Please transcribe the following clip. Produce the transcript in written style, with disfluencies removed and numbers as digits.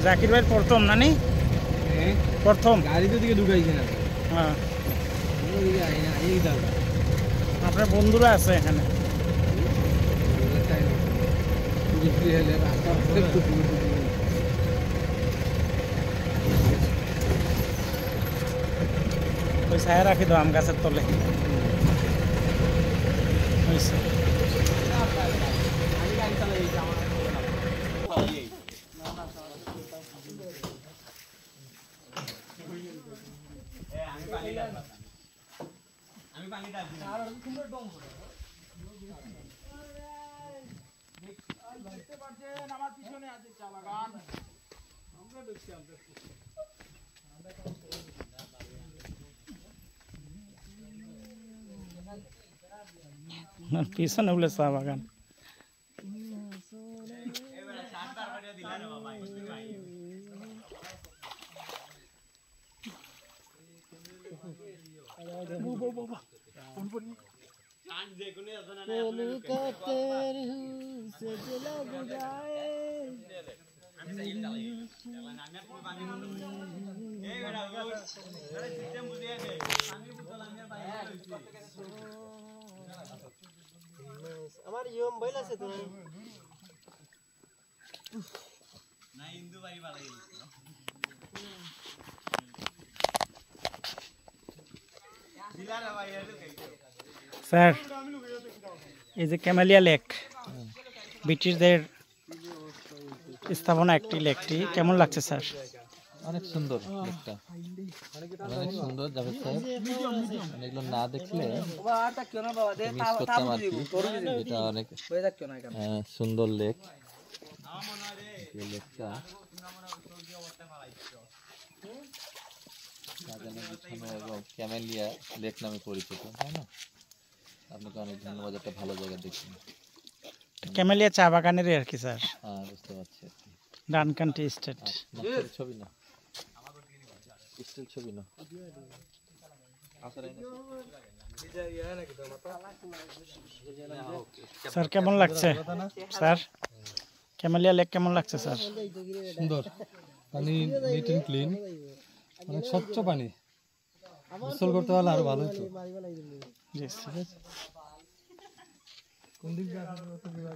জাকির ভাই প্রথম নানি প্রথম গাড়ি তো দিকে ঢুকাইছে না। হ্যাঁ আপনার বন্ধুরা আছে এখানে ওই ছায়া রাখি দাও আম গাছের তলে আমার পিছনে আছে চা বাগান পিছনে বলে চা বাগান আমার ইয়ম বইল আছে তো না হিন্দু বাড়ি ভালো স্যার এই যে ক্যামেলিয়া লেক ব্রিটিশদের স্থাপনা একটি লেকটি কেমন লাগছে স্যার? অনেক সুন্দর লেকটা, অনেক সুন্দর। জাভেদ সাহেব এগুলো না দেখলে মিস করতাম আর কি। এটা অনেক সুন্দর লেক। লেকটা এবং ক্যামেলিয়া লেক নামে পরিচিত, তাই না? আপনাকে অনেক ধন্যবাদ, একটা ভালো জায়গা দেখুন। ক্যামেলিয়া চা বাগানেরই আর কি স্যার। হ্যাঁ, বুঝতে পারছি। Duncan tea estate. ছবি না, স্টিল ছবি না। স্যার কেমন লাগছে স্যার? ক্যামেলিয়া লেক কেমন লাগছে স্যার? সুন্দর, পানি নিট এন্ড ক্লিন, অনেক স্বচ্ছ পানি। গোসল করতে পারলে আরো ভালো হতো। জি স্যার। কোন দিক দিয়ে